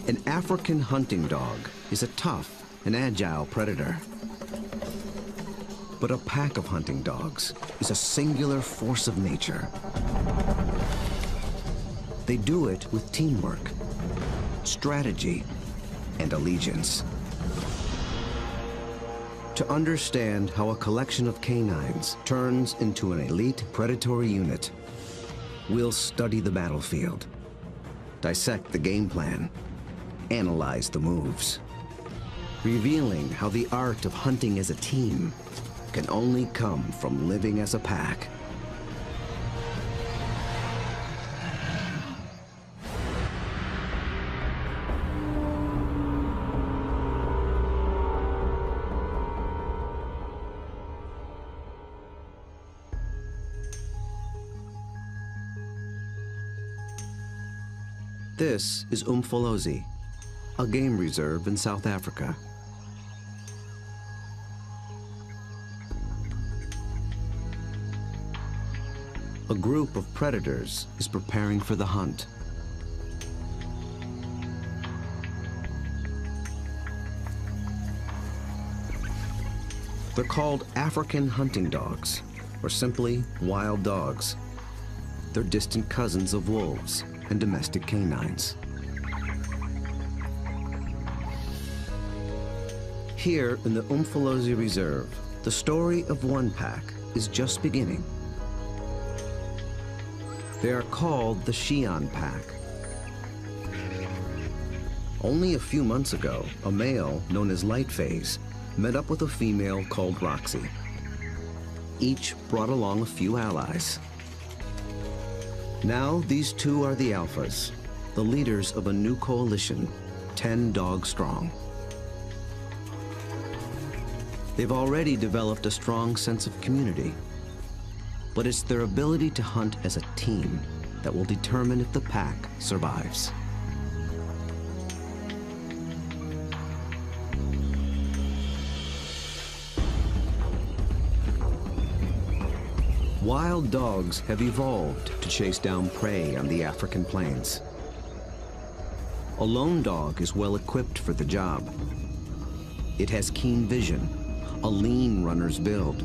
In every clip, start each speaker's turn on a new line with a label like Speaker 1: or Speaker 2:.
Speaker 1: An African hunting dog is a tough and agile predator. But a pack of hunting dogs is a singular force of nature. They do it with teamwork, strategy, and allegiance. To understand how a collection of canines turns into an elite predatory unit, we'll study the battlefield, dissect the game plan, analyze the moves, revealing how the art of hunting as a team can only come from living as a pack. This is Umfolozi, a game reserve in South Africa. A group of predators is preparing for the hunt. They're called African hunting dogs, or simply wild dogs. They're distant cousins of wolves and domestic canines. Here in the Umfolozi Reserve, the story of one pack is just beginning. They are called the Xi'an pack. Only a few months ago, a male known as Lightphase met up with a female called Roxy. Each brought along a few allies. Now these two are the alphas, the leaders of a new coalition, 10 dogs strong. They've already developed a strong sense of community, but it's their ability to hunt as a team that will determine if the pack survives. Wild dogs have evolved to chase down prey on the African plains. A lone dog is well equipped for the job. It has keen vision, a lean runner's build,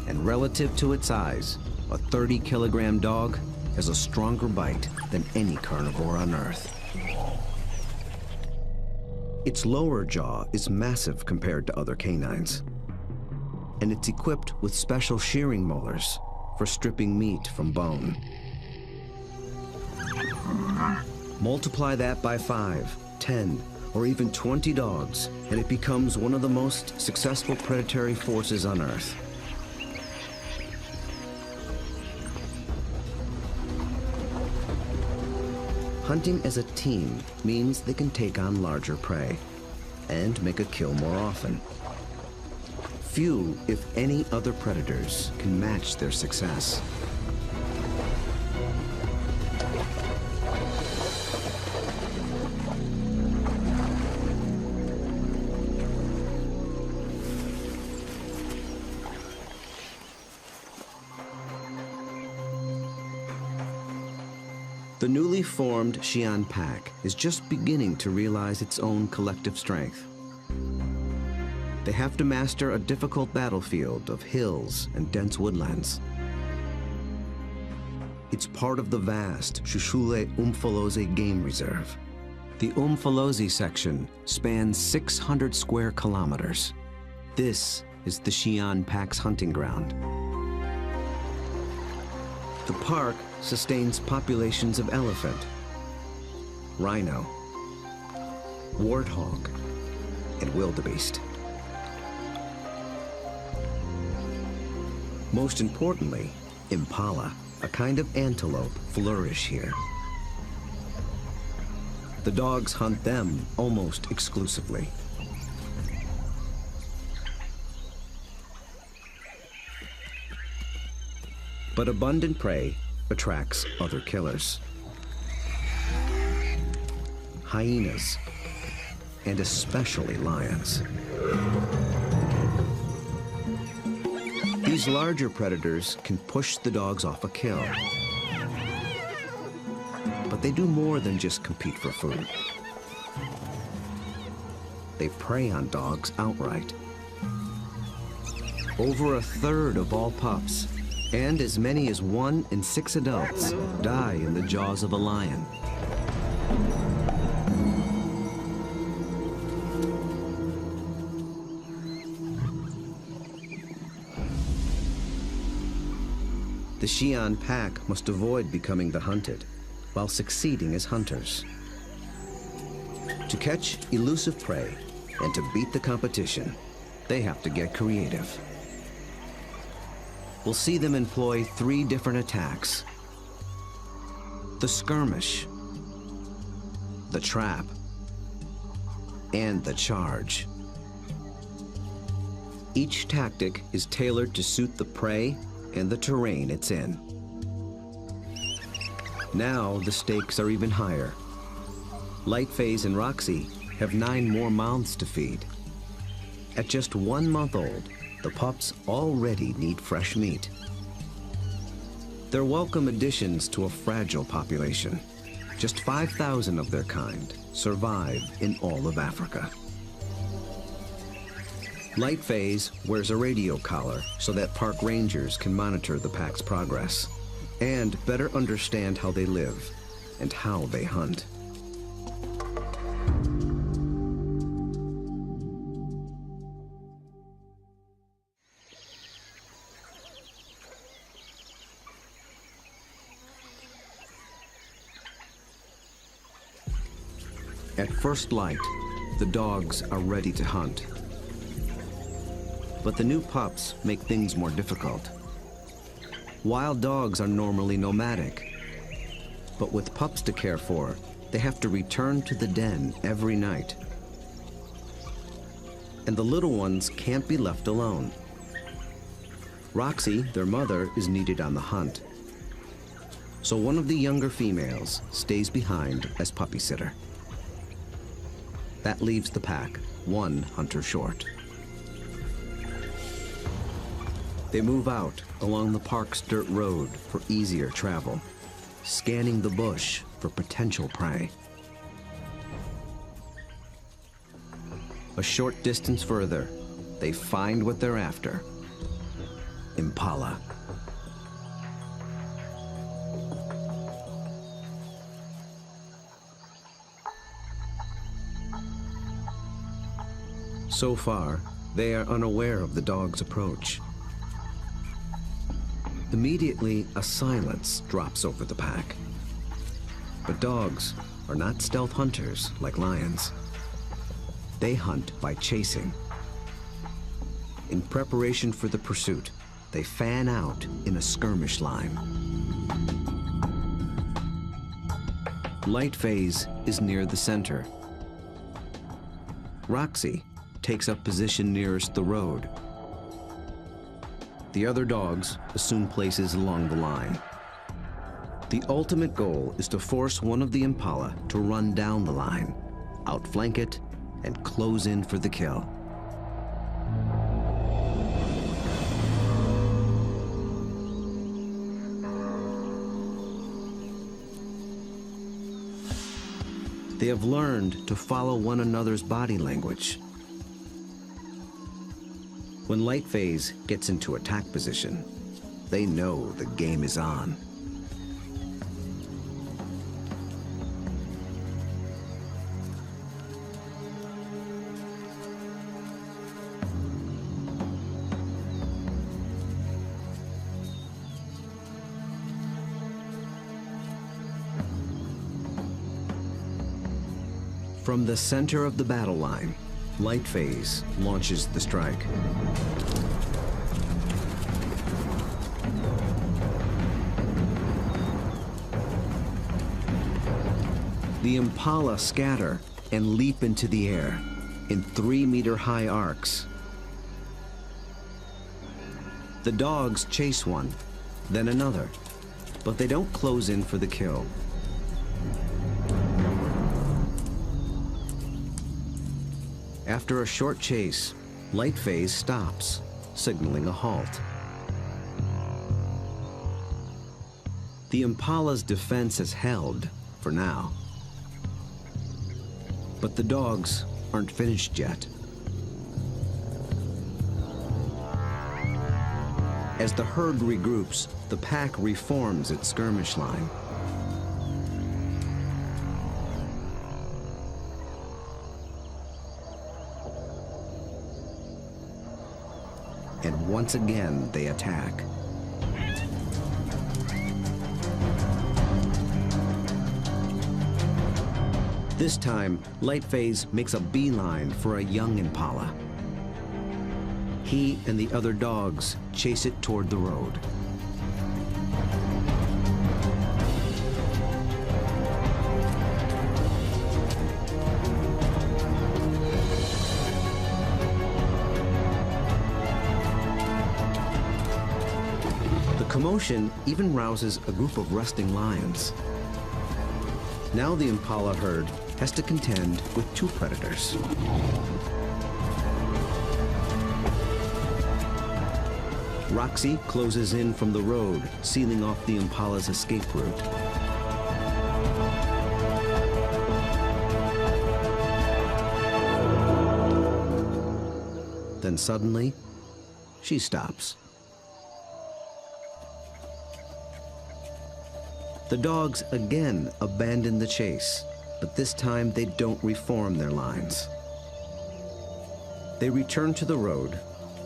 Speaker 1: and relative to its size, a 30-kilogram dog has a stronger bite than any carnivore on Earth. Its lower jaw is massive compared to other canines, and it's equipped with special shearing molars for stripping meat from bone. Multiply that by 5, 10, or even 20 dogs, and it becomes one of the most successful predatory forces on Earth. Hunting as a team means they can take on larger prey and make a kill more often. Few, if any, other predators can match their success. The newly formed Xi'an pack is just beginning to realize its own collective strength. They have to master a difficult battlefield of hills and dense woodlands. It's part of the vast Shushule Umfolozi Game Reserve. The Umfolozi section spans 600 square kilometers. This is the Xi'an pack's hunting ground. The park sustains populations of elephant, rhino, warthog, and wildebeest. Most importantly, impala, a kind of antelope, flourish here. The dogs hunt them almost exclusively. But abundant prey attracts other killers. Hyenas, and especially lions. These larger predators can push the dogs off a kill. But they do more than just compete for food. they prey on dogs outright. Over a third of all pups, and as many as 1 in 6 adults, die in the jaws of a lion. The Xi'an pack must avoid becoming the hunted, while succeeding as hunters. To catch elusive prey and to beat the competition, they have to get creative. We'll see them employ 3 different attacks: the skirmish, the trap, and the charge. Each tactic is tailored to suit the prey and the terrain it's in. Now the stakes are even higher. Lightface and Roxy have 9 more mouths to feed. At just 1 month old, the pups already need fresh meat. They're welcome additions to a fragile population. Just 5,000 of their kind survive in all of Africa. Lightface wears a radio collar so that park rangers can monitor the pack's progress and better understand how they live and how they hunt. At first light, the dogs are ready to hunt. But the new pups make things more difficult. Wild dogs are normally nomadic, but with pups to care for, they have to return to the den every night. And the little ones can't be left alone. Roxy, their mother, is needed on the hunt. So one of the younger females stays behind as puppy sitter. That leaves the pack 1 hunter short. They move out along the park's dirt road for easier travel, scanning the bush for potential prey. A short distance further, they find what they're after: impala. So far, they are unaware of the dog's approach. Immediately, a silence drops over the pack. But dogs are not stealth hunters like lions. They hunt by chasing. In preparation for the pursuit, they fan out in a skirmish line. Lightface is near the center. Roxy takes up position nearest the road. The other dogs assume places along the line. The ultimate goal is to force one of the impala to run down the line, outflank it, and close in for the kill. They have learned to follow one another's body language. When Lightface gets into attack position, they know the game is on. From the center of the battle line, Lightface launches the strike. The impala scatter and leap into the air in 3-meter-high arcs. The dogs chase one, then another, but they don't close in for the kill. After a short chase, Lightface stops, signaling a halt. The impala's defense has held for now. But the dogs aren't finished yet. As the herd regroups, the pack reforms its skirmish line. And once again, they attack. This time, Lightphase makes a beeline for a young impala. He and the other dogs chase it toward the road. The commotion even rouses a group of resting lions. Now the impala herd has to contend with two predators. Roxy closes in from the road, sealing off the impala's escape route. Then suddenly, she stops. The dogs again abandon the chase, but this time they don't reform their lines. They return to the road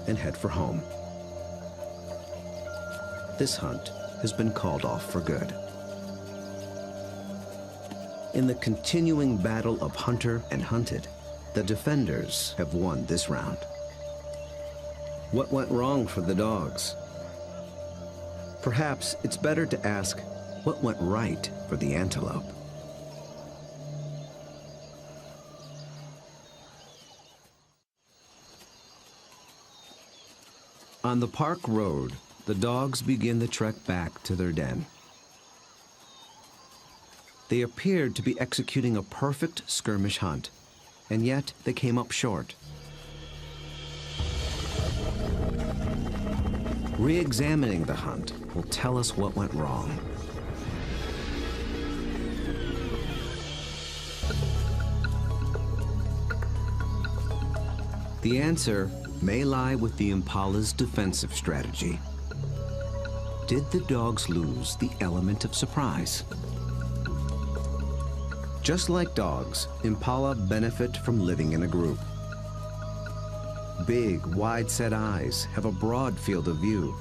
Speaker 1: and head for home. This hunt has been called off for good. In the continuing battle of hunter and hunted, the defenders have won this round. What went wrong for the dogs? Perhaps it's better to ask what went right for the antelope. On the park road, the dogs begin the trek back to their den. They appeared to be executing a perfect skirmish hunt, and yet they came up short. Re-examining the hunt will tell us what went wrong. The answer may lie with the impala's defensive strategy. Did the dogs lose the element of surprise? Just like dogs, impala benefit from living in a group. Big, wide-set eyes have a broad field of view.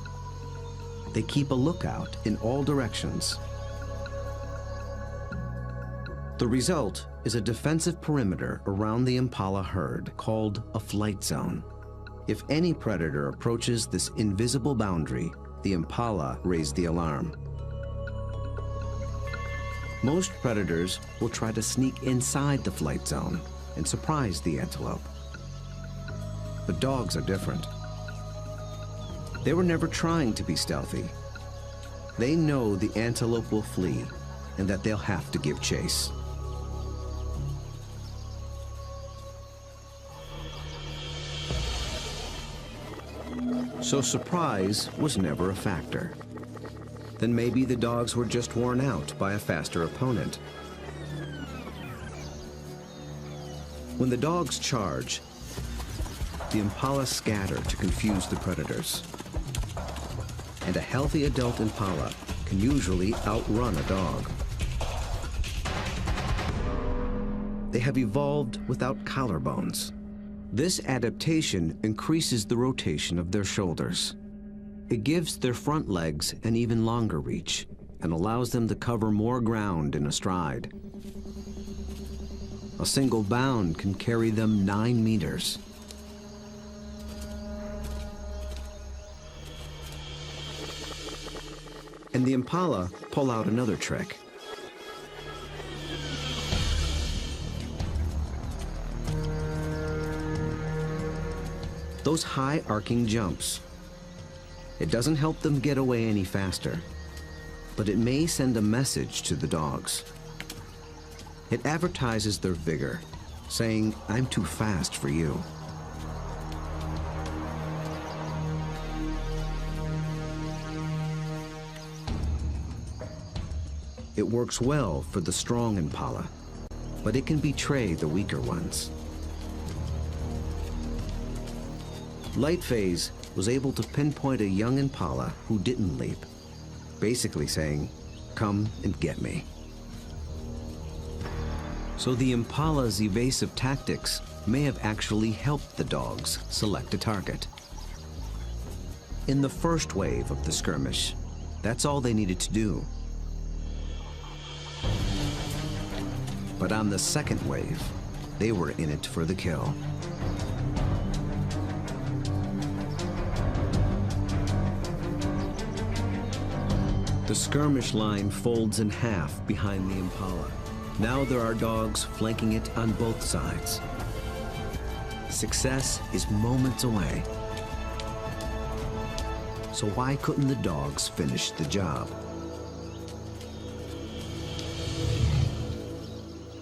Speaker 1: They keep a lookout in all directions. The result is a defensive perimeter around the impala herd called a flight zone. If any predator approaches this invisible boundary, the impala raise the alarm. Most predators will try to sneak inside the flight zone and surprise the antelope. But dogs are different. They were never trying to be stealthy. They know the antelope will flee and that they'll have to give chase. So surprise was never a factor. Then maybe the dogs were just worn out by a faster opponent. When the dogs charge, the impala scatter to confuse the predators. And a healthy adult impala can usually outrun a dog. They have evolved without collarbones. This adaptation increases the rotation of their shoulders. It gives their front legs an even longer reach and allows them to cover more ground in a stride. A single bound can carry them 9 meters. And the impala pull out another trick. Those high arcing jumps. It doesn't help them get away any faster, but it may send a message to the dogs. It advertises their vigor, saying, "I'm too fast for you." It works well for the strong impala, but it can betray the weaker ones. Lightphase was able to pinpoint a young impala who didn't leap, basically saying, "Come and get me." So the impala's evasive tactics may have actually helped the dogs select a target. In the first wave of the skirmish, that's all they needed to do. But on the second wave, they were in it for the kill. The skirmish line folds in half behind the impala. Now there are dogs flanking it on both sides. Success is moments away. So why couldn't the dogs finish the job?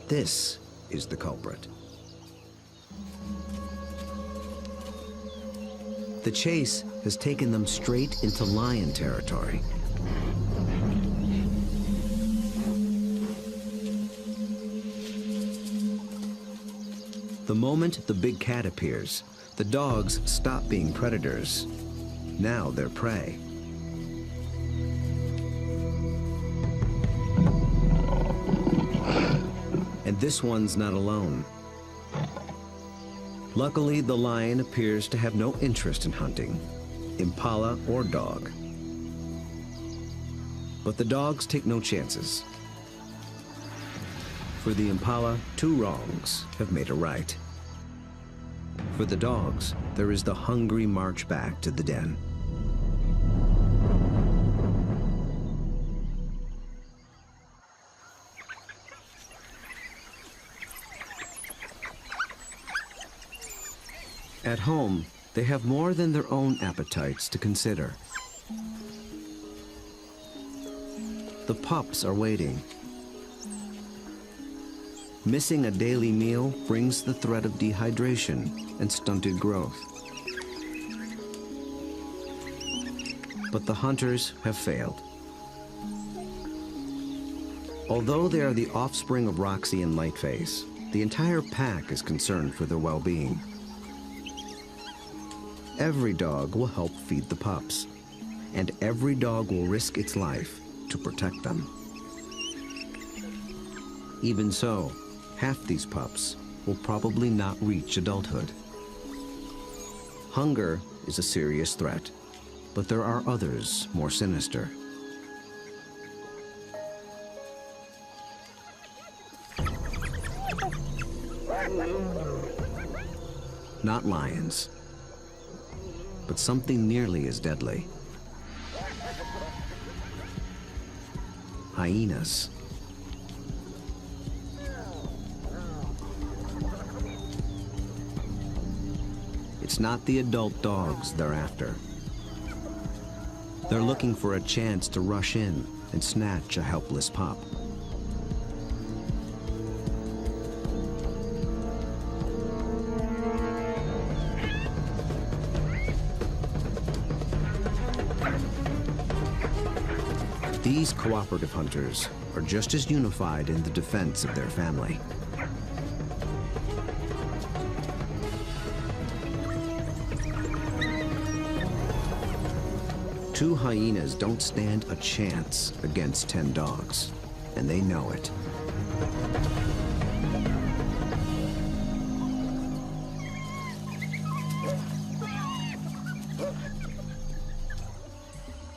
Speaker 1: This is the culprit. The chase has taken them straight into lion territory. The moment the big cat appears, the dogs stop being predators. Now they're prey. And this one's not alone. Luckily, the lion appears to have no interest in hunting, impala or dog. But the dogs take no chances. For the impala, two wrongs have made a right. For the dogs, there is the hungry march back to the den. At home, they have more than their own appetites to consider. The pups are waiting. Missing a daily meal brings the threat of dehydration and stunted growth. But the hunters have failed. Although they are the offspring of Roxy and Lightphase, the entire pack is concerned for their well-being. Every dog will help feed the pups, and every dog will risk its life to protect them. Even so, half these pups will probably not reach adulthood. Hunger is a serious threat, but there are others more sinister. Not lions, but something nearly as deadly. Hyenas. It's not the adult dogs they're after. They're looking for a chance to rush in and snatch a helpless pup. These cooperative hunters are just as unified in the defense of their family. Two hyenas don't stand a chance against 10 dogs, and they know it.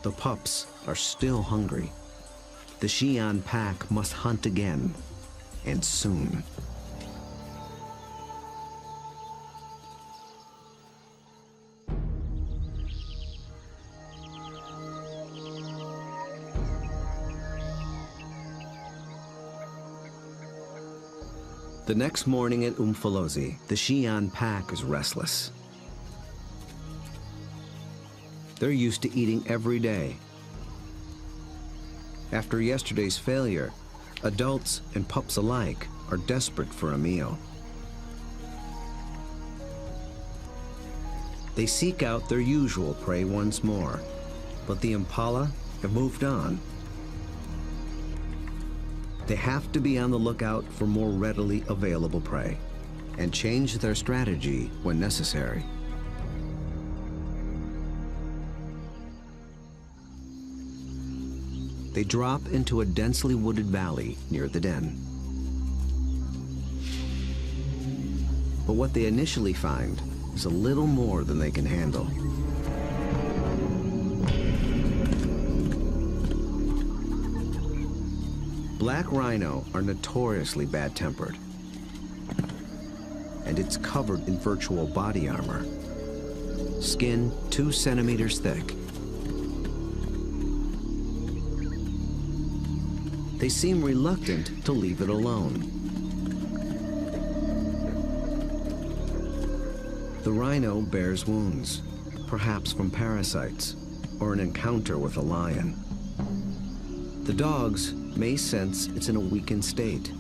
Speaker 1: The pups are still hungry. The Xi'an pack must hunt again, and soon. The next morning at Umfolozi, the Xi'an pack is restless. They're used to eating every day. After yesterday's failure, adults and pups alike are desperate for a meal. They seek out their usual prey once more, but the impala have moved on. They have to be on the lookout for more readily available prey and change their strategy when necessary. They drop into a densely wooded valley near the den. But what they initially find is a little more than they can handle. Black rhino are notoriously bad-tempered, and it's covered in virtual body armor, skin 2 centimeters thick. They seem reluctant to leave it alone. The rhino bears wounds, perhaps from parasites or an encounter with a lion. The dogs may sense it's in a weakened state.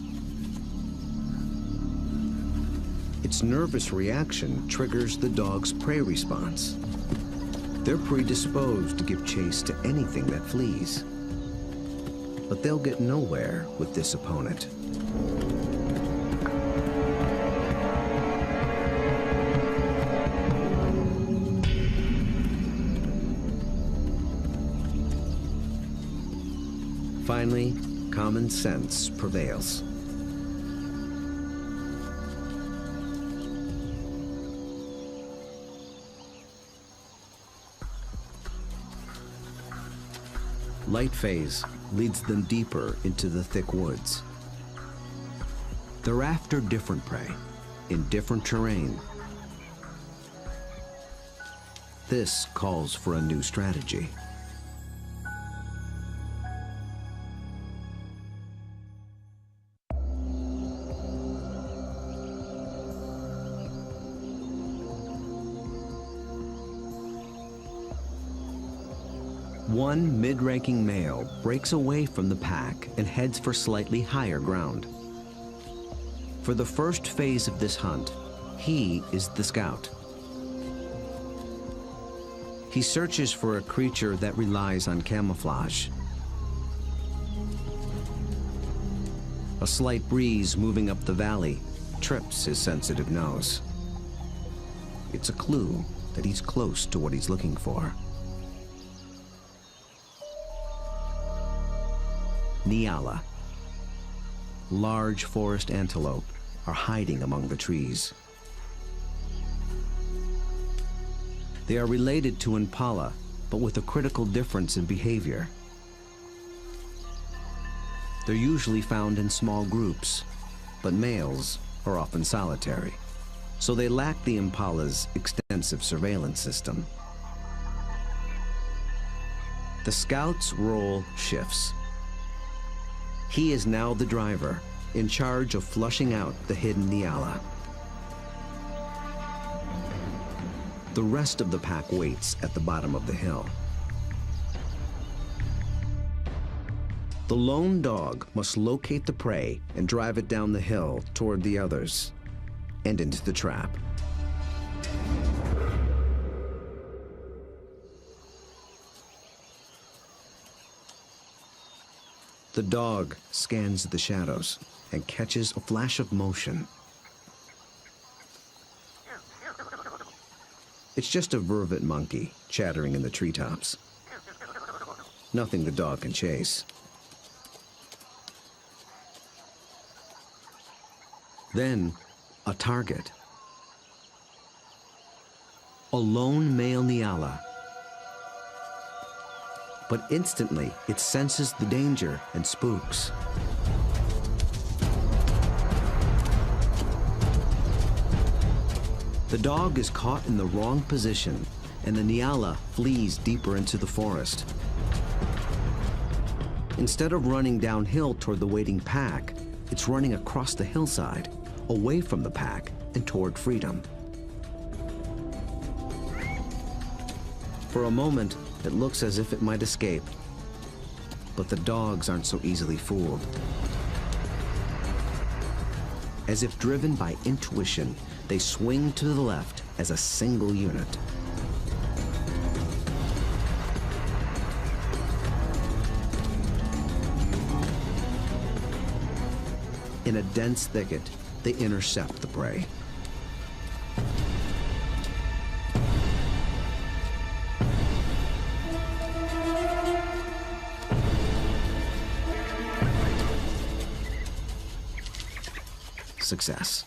Speaker 1: Its nervous reaction triggers the dog's prey response. They're predisposed to give chase to anything that flees. But they'll get nowhere with this opponent. Finally, common sense prevails. Light phase leads them deeper into the thick woods. They're after different prey in different terrain. This calls for a new strategy. One mid-ranking male breaks away from the pack and heads for slightly higher ground. For the first phase of this hunt, he is the scout. He searches for a creature that relies on camouflage. A slight breeze moving up the valley trips his sensitive nose. It's a clue that he's close to what he's looking for. Nyala. Large forest antelope are hiding among the trees. They are related to impala, but with a critical difference in behavior. They're usually found in small groups, but males are often solitary, so they lack the impala's extensive surveillance system. The scout's role shifts. He is now the driver, in charge of flushing out the hidden Nyala. The rest of the pack waits at the bottom of the hill. The lone dog must locate the prey and drive it down the hill toward the others and into the trap. The dog scans the shadows and catches a flash of motion. It's just a vervet monkey chattering in the treetops. Nothing the dog can chase. Then, a target. A lone male Nyala. But instantly, it senses the danger and spooks. The dog is caught in the wrong position, and the Nyala flees deeper into the forest. Instead of running downhill toward the waiting pack, it's running across the hillside, away from the pack and toward freedom. For a moment, it looks as if it might escape, but the dogs aren't so easily fooled. As if driven by intuition, they swing to the left as a single unit. In a dense thicket, they intercept the prey. success.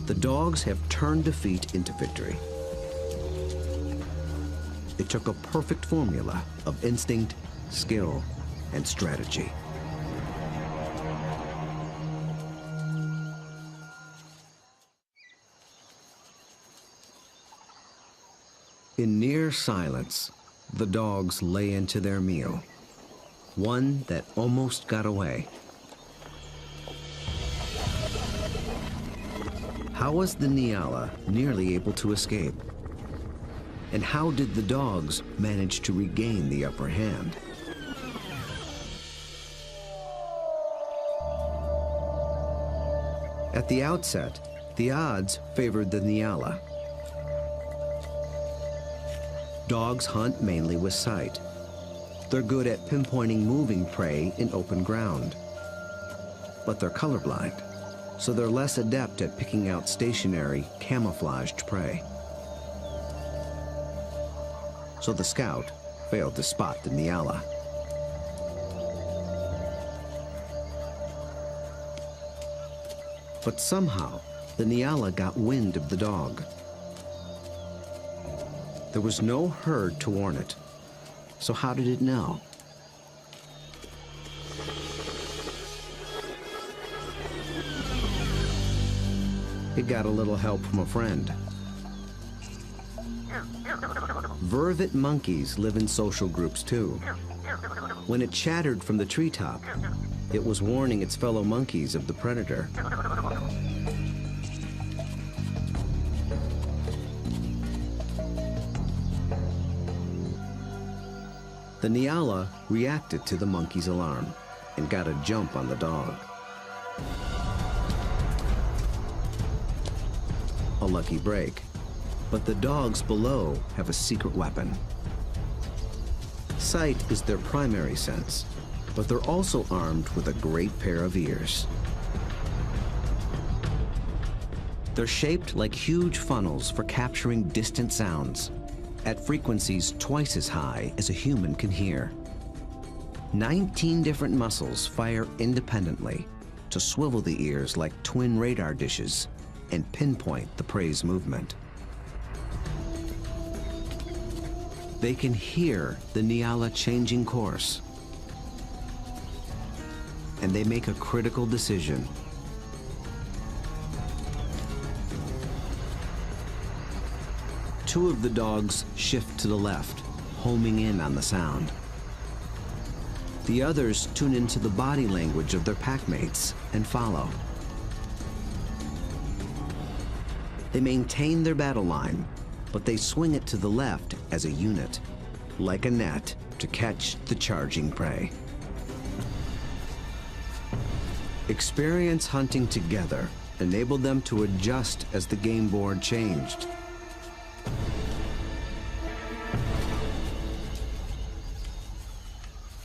Speaker 1: The dogs have turned defeat into victory. It took a perfect formula of instinct, skill, and strategy. In near silence, the dogs lay into their meal, one that almost got away. How was the Nyala nearly able to escape? And how did the dogs manage to regain the upper hand? At the outset, the odds favored the Nyala. Dogs hunt mainly with sight. They're good at pinpointing moving prey in open ground. But they're colorblind, so they're less adept at picking out stationary, camouflaged prey. So the scout failed to spot the Nyala. But somehow, the Nyala got wind of the dog. There was no herd to warn it, so how did it know? It got a little help from a friend. Vervet monkeys live in social groups too. When it chattered from the treetop, it was warning its fellow monkeys of the predator. The Nyala reacted to the monkey's alarm and got a jump on the dog. A lucky break, but the dogs below have a secret weapon. Sight is their primary sense, but they're also armed with a great pair of ears. They're shaped like huge funnels for capturing distant sounds at frequencies twice as high as a human can hear. 19 different muscles fire independently to swivel the ears like twin radar dishes and pinpoint the prey's movement. They can hear the Nyala changing course, and they make a critical decision. Two of the dogs shift to the left, homing in on the sound. The others tune into the body language of their packmates and follow. They maintain their battle line, but they swing it to the left as a unit, like a net to catch the charging prey. Experience hunting together enabled them to adjust as the game board changed.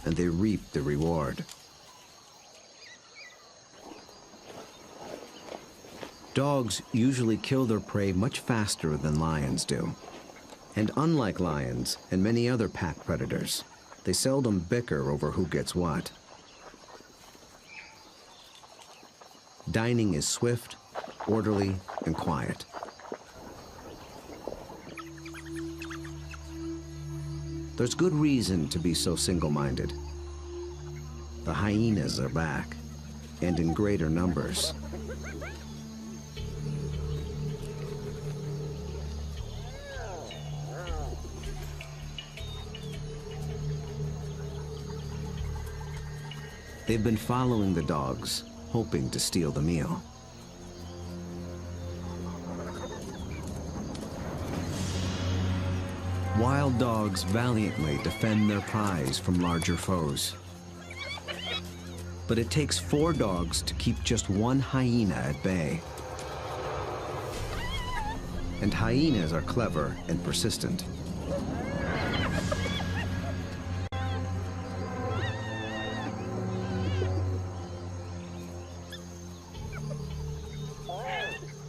Speaker 1: And they reaped the reward. Dogs usually kill their prey much faster than lions do. And unlike lions and many other pack predators, they seldom bicker over who gets what. Dining is swift, orderly, and quiet. There's good reason to be so single-minded. The hyenas are back, and in greater numbers. They've been following the dogs, hoping to steal the meal. Wild dogs valiantly defend their prize from larger foes. But it takes 4 dogs to keep just one hyena at bay. And hyenas are clever and persistent.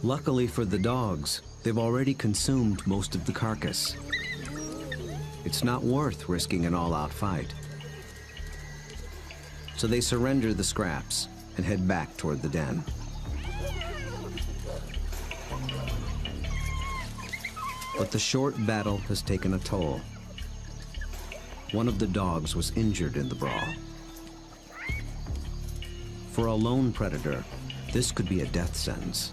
Speaker 1: Luckily for the dogs, they've already consumed most of the carcass. it's not worth risking an all-out fight. So they surrender the scraps and head back toward the den. But the short battle has taken a toll. One of the dogs was injured in the brawl. For a lone predator, this could be a death sentence.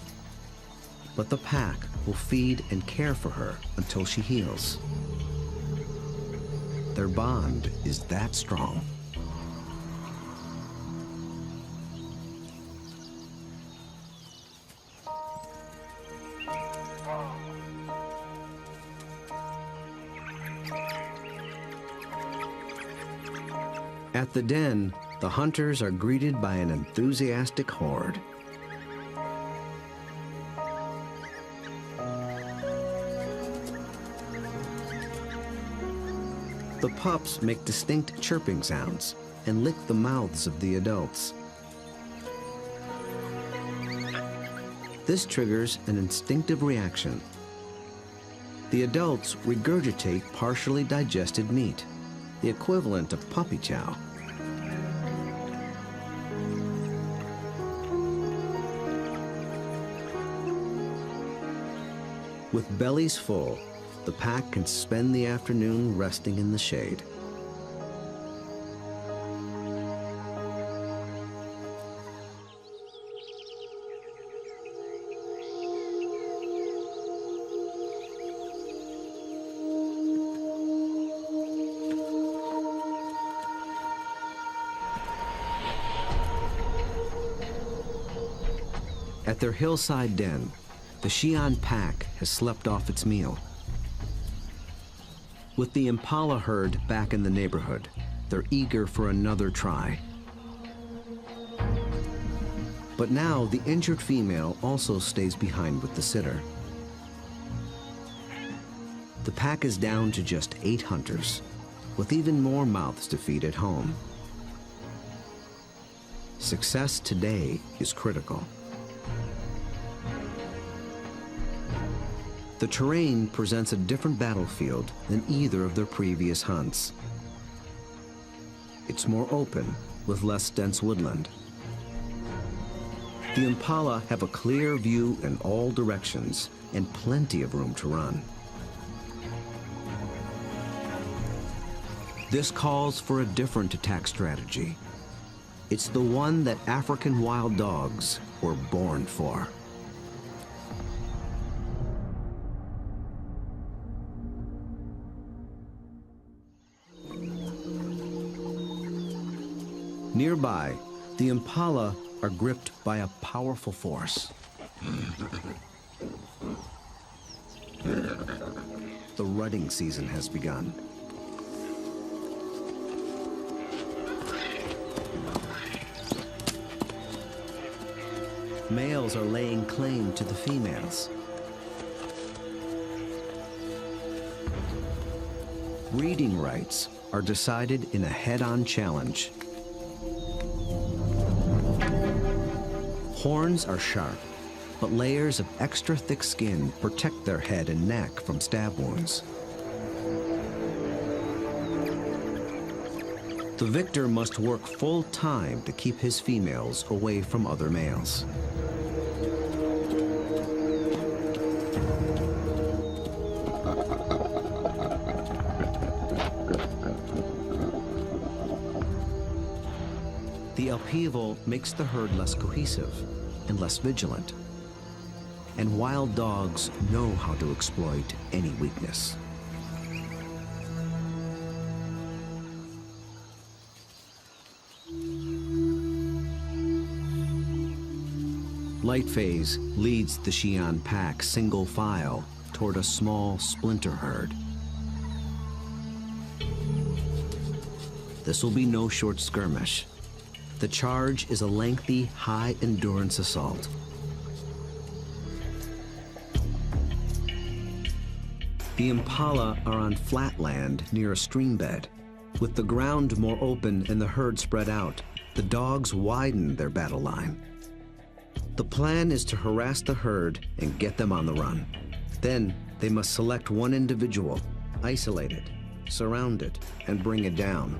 Speaker 1: But the pack will feed and care for her until she heals. Their bond is that strong. At the den, the hunters are greeted by an enthusiastic horde. The pups make distinct chirping sounds and lick the mouths of the adults. This triggers an instinctive reaction. The adults regurgitate partially digested meat, the equivalent of puppy chow. With bellies full, the pack can spend the afternoon resting in the shade. At their hillside den, the Xi'an pack has slept off its meal. With the impala herd back in the neighborhood, they're eager for another try. But now the injured female also stays behind with the sitter. The pack is down to just 8 hunters, with even more mouths to feed at home. Success today is critical. The terrain presents a different battlefield than either of their previous hunts. It's more open, with less dense woodland. The impala have a clear view in all directions and plenty of room to run. This calls for a different attack strategy. It's the one that African wild dogs were born for. Nearby, the impala are gripped by a powerful force. The rutting season has begun. Males are laying claim to the females. Breeding rights are decided in a head-on challenge. Horns are sharp, but layers of extra thick skin protect their head and neck from stab wounds. The victor must work full time to keep his females away from other males. The upheaval makes the herd less cohesive and less vigilant. And wild dogs know how to exploit any weakness. Lightphase leads the Xi'an pack single file toward a small splinter herd. This will be no short skirmish. The charge is a lengthy, high-endurance assault. The impala are on flat land near a stream bed. With the ground more open and the herd spread out, the dogs widen their battle line. The plan is to harass the herd and get them on the run. Then they must select one individual, isolate it, surround it, and bring it down.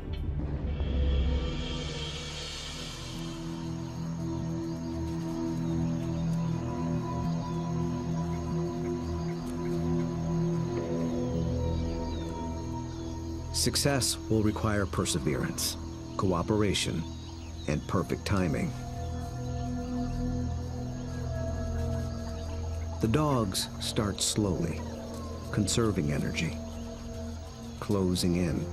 Speaker 1: Success will require perseverance, cooperation, and perfect timing. The dogs start slowly, conserving energy, closing in.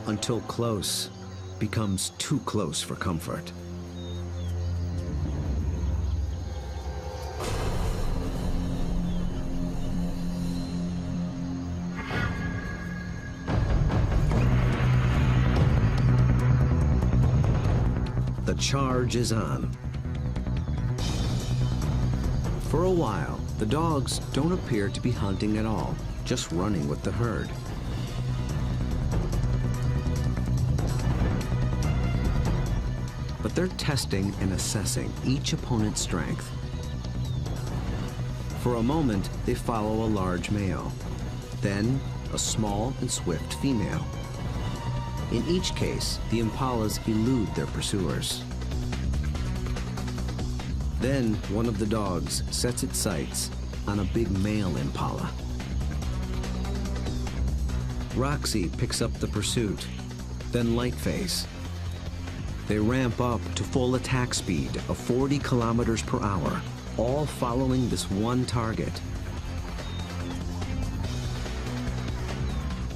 Speaker 1: Until close becomes too close for comfort. The charge is on. For a while, the dogs don't appear to be hunting at all, just running with the herd. But they're testing and assessing each opponent's strength. For a moment, they follow a large male, then a small and swift female. In each case, the impalas elude their pursuers. Then one of the dogs sets its sights on a big male impala. Roxy picks up the pursuit, then Lightface. They ramp up to full attack speed of 40 kilometers per hour, all following this one target.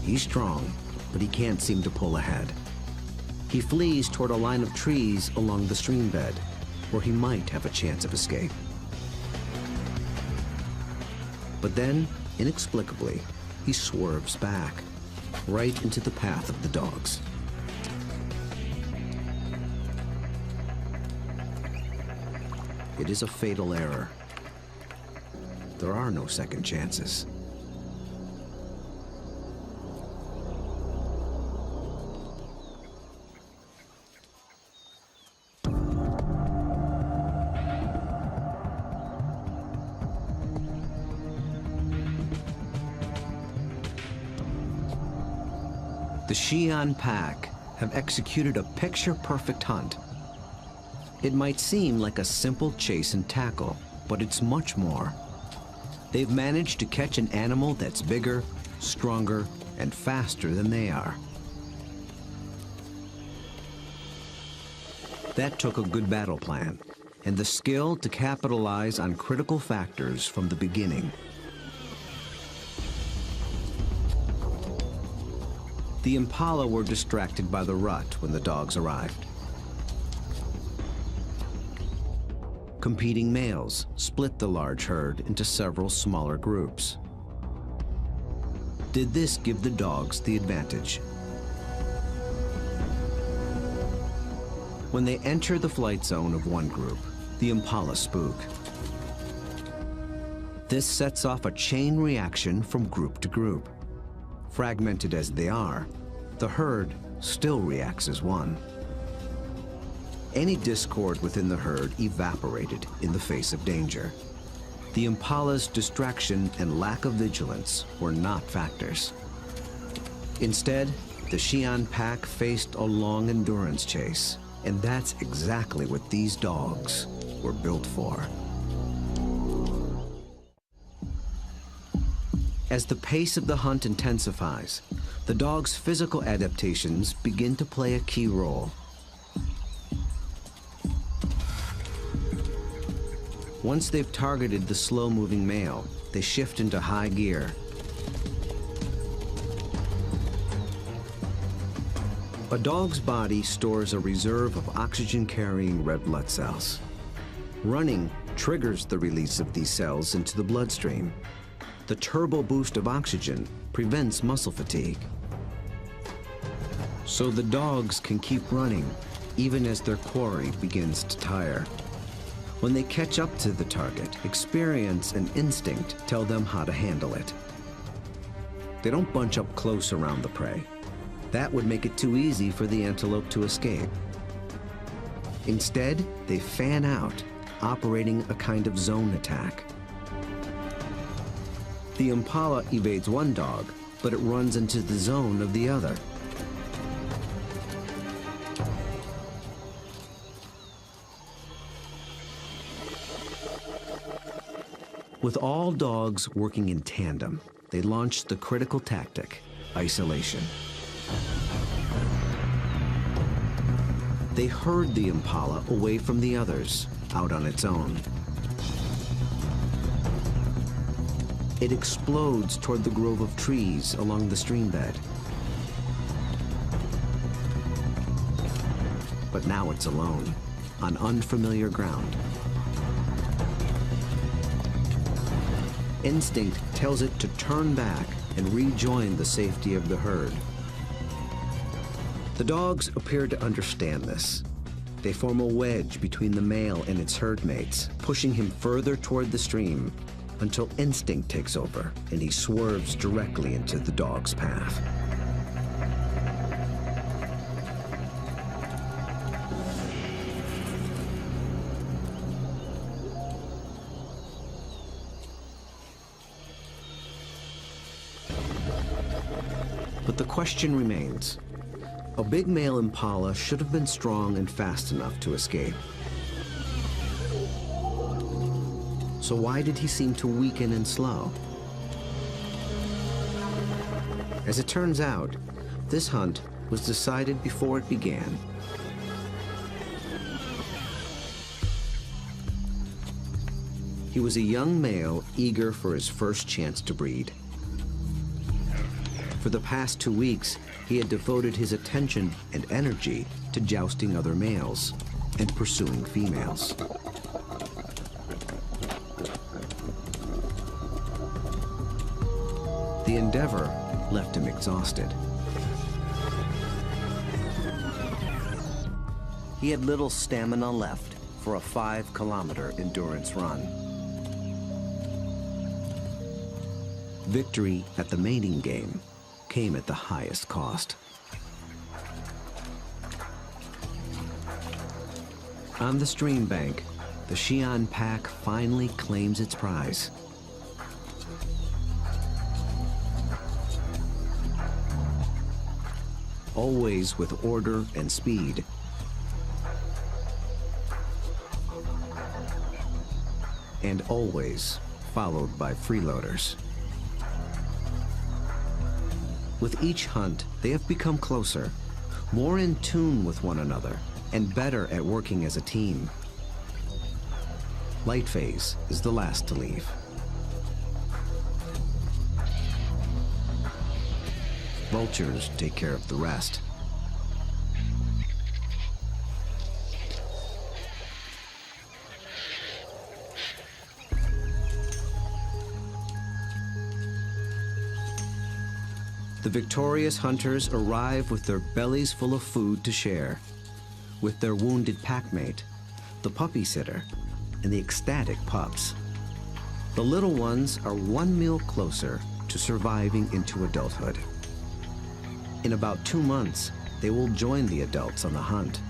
Speaker 1: He's strong, but he can't seem to pull ahead. He flees toward a line of trees along the stream bed, where he might have a chance of escape. But then, inexplicably, he swerves back, right into the path of the dogs. It is a fatal error. There are no second chances. The Xi'an pack have executed a picture-perfect hunt. It might seem like a simple chase and tackle, but it's much more. They've managed to catch an animal that's bigger, stronger, and faster than they are. That took a good battle plan, and the skill to capitalize on critical factors from the beginning. The impala were distracted by the rut when the dogs arrived. Competing males split the large herd into several smaller groups. Did this give the dogs the advantage? When they enter the flight zone of one group, the impala spook. This sets off a chain reaction from group to group. Fragmented as they are, the herd still reacts as one. Any discord within the herd evaporated in the face of danger. The impala's distraction and lack of vigilance were not factors. Instead, the Xi'an pack faced a long endurance chase, and that's exactly what these dogs were built for. As the pace of the hunt intensifies, the dog's physical adaptations begin to play a key role. Once they've targeted the slow-moving male, they shift into high gear. A dog's body stores a reserve of oxygen-carrying red blood cells. Running triggers the release of these cells into the bloodstream. The turbo boost of oxygen prevents muscle fatigue. So the dogs can keep running even as their quarry begins to tire. When they catch up to the target, experience and instinct tell them how to handle it. They don't bunch up close around the prey. That would make it too easy for the antelope to escape. Instead, they fan out operating a kind of zone attack. The impala evades one dog, but it runs into the zone of the other. With all dogs working in tandem, they launched the critical tactic, isolation. They herd the impala away from the others, out on its own. It explodes toward the grove of trees along the stream bed. But now it's alone, on unfamiliar ground. Instinct tells it to turn back and rejoin the safety of the herd. The dogs appear to understand this. They form a wedge between the male and its herd mates, pushing him further toward the stream until instinct takes over and he swerves directly into the dog's path. But the question remains. A big male impala should have been strong and fast enough to escape. So why did he seem to weaken and slow? As it turns out, this hunt was decided before it began. He was a young male eager for his first chance to breed. For the past 2 weeks, he had devoted his attention and energy to jousting other males and pursuing females. The endeavor left him exhausted. He had little stamina left for a 5-kilometer endurance run. Victory at the mating game came at the highest cost. On the stream bank, the Xi'an pack finally claims its prize. Always with order and speed. And always followed by freeloaders. With each hunt, they have become closer, more in tune with one another, and better at working as a team. Light phase is the last to leave. Vultures take care of the rest. The victorious hunters arrive with their bellies full of food to share, with their wounded packmate, the puppy sitter, and the ecstatic pups. The little ones are one meal closer to surviving into adulthood. In about 2 months, they will join the adults on the hunt.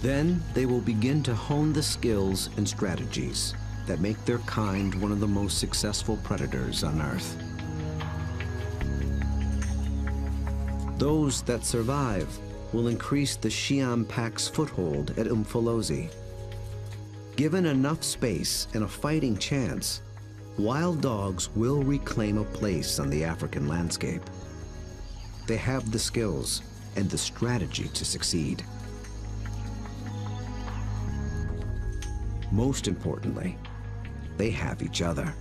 Speaker 1: Then they will begin to hone the skills and strategies that make their kind one of the most successful predators on Earth. Those that survive will increase the Xi'an pack's foothold at Umfolozi. Given enough space and a fighting chance, wild dogs will reclaim a place on the African landscape. They have the skills and the strategy to succeed. Most importantly, they have each other.